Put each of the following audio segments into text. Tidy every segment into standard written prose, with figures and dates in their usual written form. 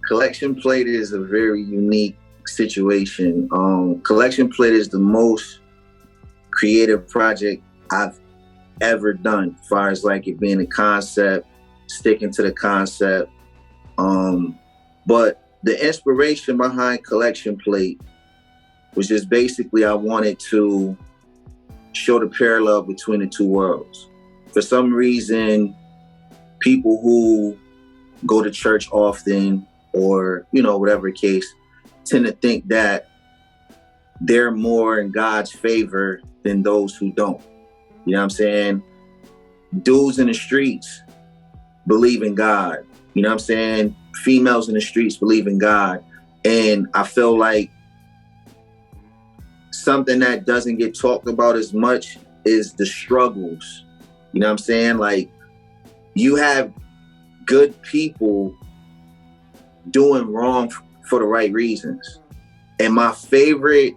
Collection Plate is a very unique situation. Collection Plate is the most creative project I've ever done, as far as like it being a concept, sticking to the concept. But the inspiration behind Collection Plate was just basically I wanted to show the parallel between the two worlds. For some reason, people who go to church often, or, you know, whatever case, tend to think that they're more in God's favor than those who don't. You know what I'm saying? Dudes in the streets believe in God. You know what I'm saying? Females in the streets believe in God. And I feel like something that doesn't get talked about as much is the struggles. You know what I'm saying? Like, you have good people doing wrong for the right reasons. And my favorite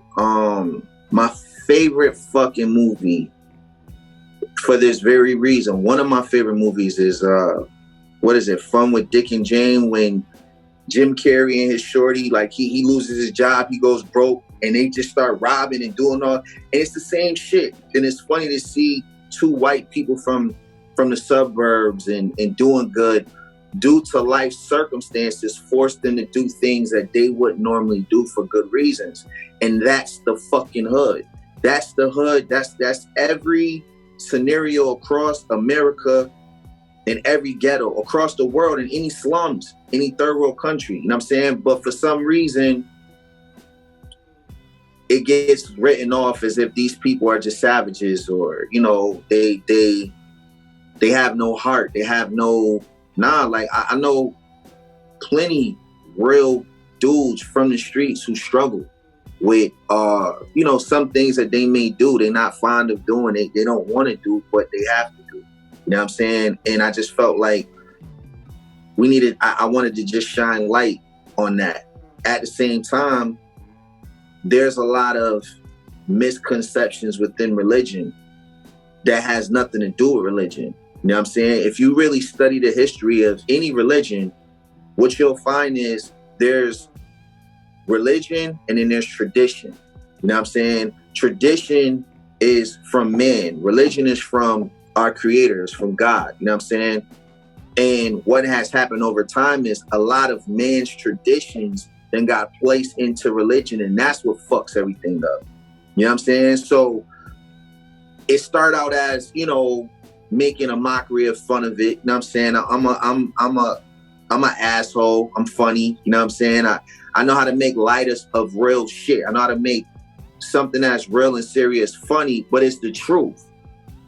fucking movie, for this very reason, one of my favorite movies is Fun with Dick and Jane, when Jim Carrey and his shorty, like he loses his job, he goes broke, and they just start robbing and doing all, and it's the same shit. And it's funny to see two white people from the suburbs and doing good, due to life circumstances, force them to do things that they wouldn't normally do for good reasons. And that's the fucking hood. That's the hood. That's every scenario across America, in every ghetto, across the world, in any slums, any third world country. You know what I'm saying? But for some reason, it gets written off as if these people are just savages, or, you know, they have no heart. They have no, like I know plenty real dudes from the streets who struggle with, you know, some things that they may do. They're not fond of doing it. They don't want to do, but they have to do. You know what I'm saying? And I just felt like I wanted to just shine light on that. At the same time, there's a lot of misconceptions within religion that has nothing to do with religion. You know what I'm saying? If you really study the history of any religion, what you'll find is there's religion and then there's tradition. You know what I'm saying? Tradition is from man. Religion is from our creators, from God. You know what I'm saying? And what has happened over time is a lot of man's traditions then got placed into religion, and that's what fucks everything up. You know what I'm saying? So it started out as, you know, making a mockery of fun of it. You know what I'm saying? I'm an asshole. I'm funny. You know what I'm saying? I know how to make light of real shit. I know how to make something that's real and serious funny, but it's the truth.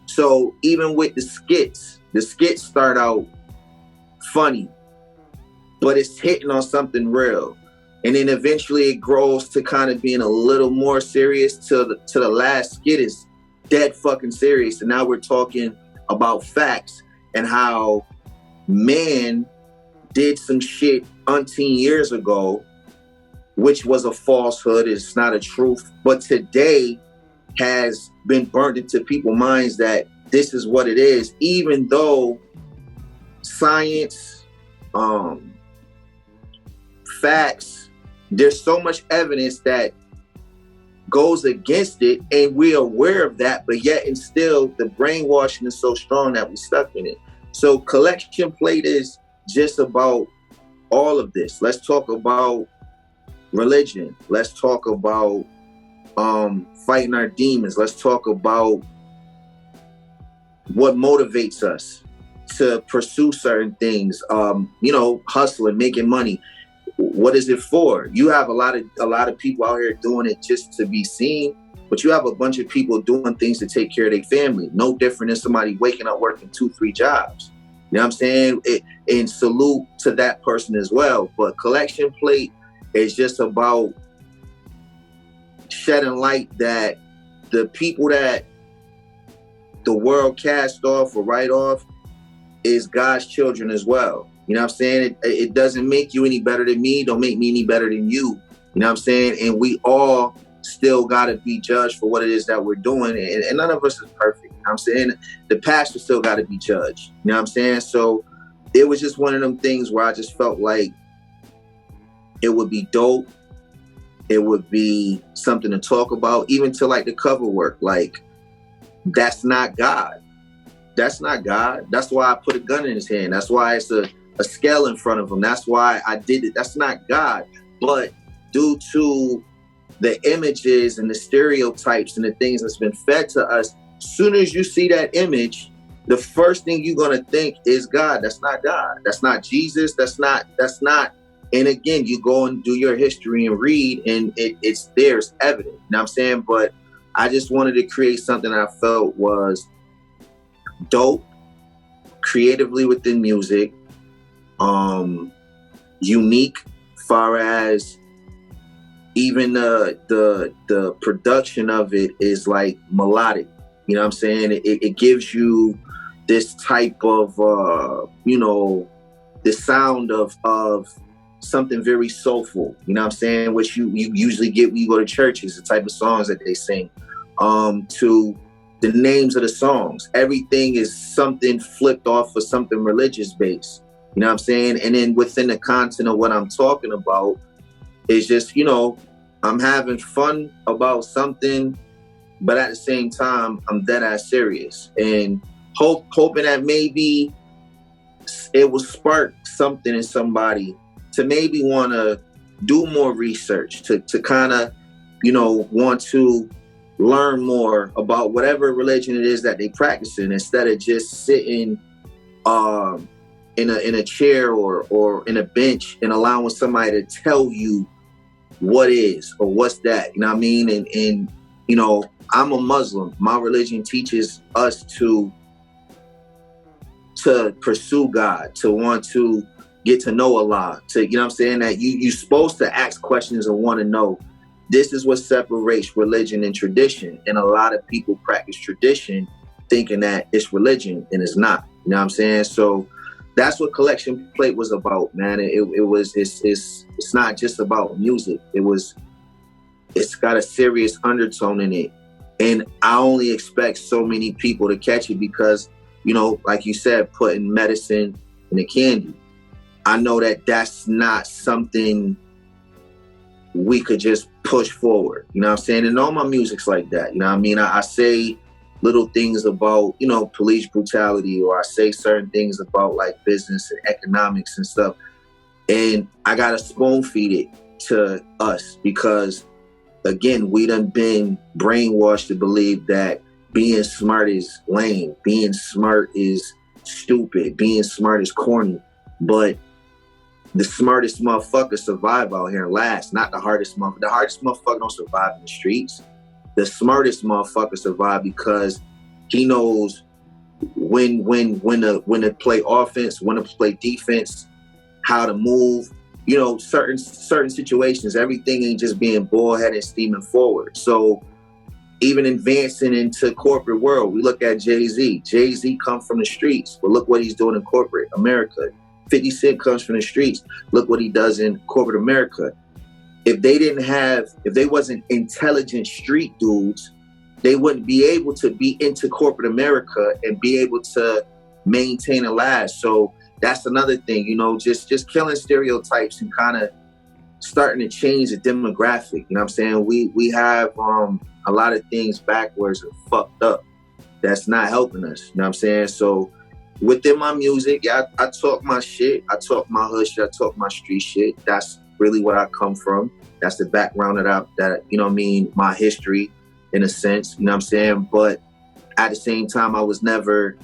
So even with the skits start out funny, but it's hitting on something real. And then eventually it grows to kind of being a little more serious till the last skit is dead fucking serious. And now we're talking about facts and how man did some shit umpteen years ago, which was a falsehood. It's not a truth. But today has been burnt into people's minds that this is what it is, even though science, facts, there's so much evidence that goes against it, and we're aware of that, but yet and still the brainwashing is so strong that we're stuck in it. So Collection Plate is just about all of this. Let's talk about religion. Let's talk about fighting our demons. Let's talk about what motivates us to pursue certain things, you know, hustling, making money. What is it for? You have a lot of people out here doing it just to be seen, but you have a bunch of people doing things to take care of their family. No different than somebody waking up working 2-3 jobs. You know what I'm saying? And salute to that person as well. But Collection Plate is just about shedding light that the people that the world cast off or write off is God's children as well. You know what I'm saying? It doesn't make you any better than me. Don't make me any better than you. You know what I'm saying? And we all still got to be judged for what it is that we're doing. And none of us is perfect. You know what I'm saying? The pastor still got to be judged. You know what I'm saying? So it was just one of them things where I just felt like it would be dope. It would be something to talk about, even to like the cover work. Like, that's not God. That's not God. That's why I put a gun in his hand. That's why it's a scale in front of him. That's why I did it. That's not God. But due to the images and the stereotypes and the things that's been fed to us, as soon as you see that image, the first thing you're going to think is God. That's not God. That's not Jesus. That's not. And again, you go and do your history and read, and it's there, it's evident. You know what I'm saying? But I just wanted to create something that I felt was dope, creatively within music, unique, far as even the production of it is like melodic. You know what I'm saying? It gives you this type of the sound of something very soulful. You know what I'm saying? Which you usually get when you go to churches, the type of songs that they sing. To the names of the songs, everything is something flipped off of something religious based. You know what I'm saying? And then within the content of what I'm talking about, it's just, I'm having fun about something, but at the same time, I'm dead ass serious, and hoping that maybe it will spark something in somebody to maybe want to do more research, to kind of, want to learn more about whatever religion it is that they practicing, instead of just sitting in a chair or in a bench and allowing somebody to tell you what is or what's that. You know what I mean? And I'm a Muslim. My religion teaches us to pursue God, to want to get to know Allah, to, you know what I'm saying, that you're supposed to ask questions and want to know. This is what separates religion and tradition. And a lot of people practice tradition thinking that it's religion, and it's not. You know what I'm saying? So that's what Collection Plate was about, man. It's not just about music. It's got a serious undertone in it. And I only expect so many people to catch it because, like you said, putting medicine in the candy. I know that that's not something we could just push forward. You know what I'm saying? And all my music's like that. You know what I mean? I say little things about, police brutality, or I say certain things about like business and economics and stuff. And I gotta spoon feed it to us because, again, we done been brainwashed to believe that being smart is lame, being smart is stupid, being smart is corny. But the smartest motherfuckers survive out here and last, not the hardest motherfucker. The hardest motherfucker don't survive in the streets. The smartest motherfucker survive because he knows when to play offense, when to play defense, how to move. Certain situations, everything ain't just being bullheaded and steaming forward. So even advancing into corporate world, we look at Jay-Z. Jay-Z come from the streets, but look what he's doing in corporate America. 50 Cent comes from the streets. Look what he does in corporate America. If they wasn't intelligent street dudes, they wouldn't be able to be into corporate America and be able to maintain a last. So that's another thing, just killing stereotypes and kind of starting to change the demographic. You know what I'm saying? We have a lot of things backwards and fucked up that's not helping us. You know what I'm saying? So within my music, yeah, I talk my shit. I talk my hood shit. I talk my street shit. That's really what I come from. That's the background that my history in a sense, you know what I'm saying? But at the same time, I was never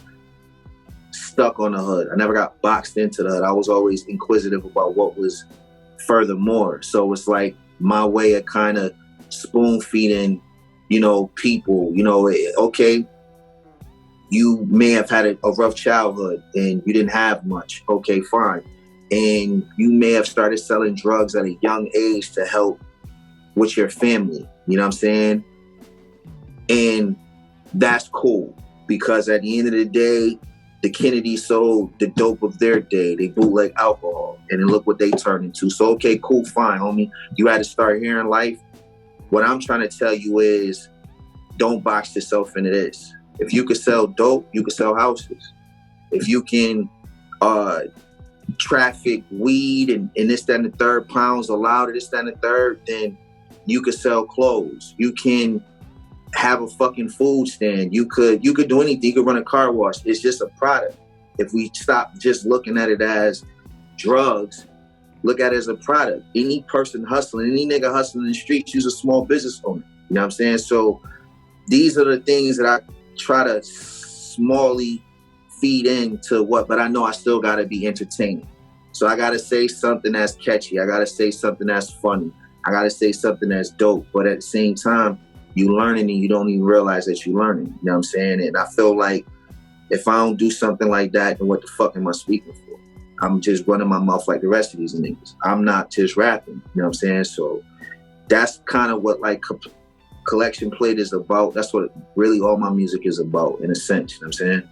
stuck on the hood. I never got boxed into the hood. I was always inquisitive about what was furthermore. So it's like my way of kind of spoon feeding, people, okay, you may have had a rough childhood and you didn't have much. Okay, fine. And you may have started selling drugs at a young age to help with your family. You know what I'm saying? And that's cool because at the end of the day, the Kennedys sold the dope of their day. They bootleg alcohol and then look what they turned into. So, okay, cool, fine, homie. You had to start here in life. What I'm trying to tell you is don't box yourself into this. If you could sell dope, you could sell houses. If you can traffic weed and this, that, and the third, pounds allowed, this, that, and the third, then you could sell clothes. You can have a fucking food stand. You could do anything. You could run a car wash. It's just a product. If we stop just looking at it as drugs, look at it as a product. Any person hustling, any nigga hustling in the streets, you's a small business owner. You know what I'm saying? So these are the things that I try to smallly feed into but I know I still gotta be entertaining. So I gotta say something that's catchy. I gotta say something that's funny. I gotta say something that's dope. But at the same time, you learning and you don't even realize that you're learning. You know what I'm saying? And I feel like if I don't do something like that, then what the fuck am I speaking for? I'm just running my mouth like the rest of these niggas. I'm not just rapping. You know what I'm saying? So that's kind of what like Collection Plate is about. That's what really all my music is about, in a sense. You know what I'm saying?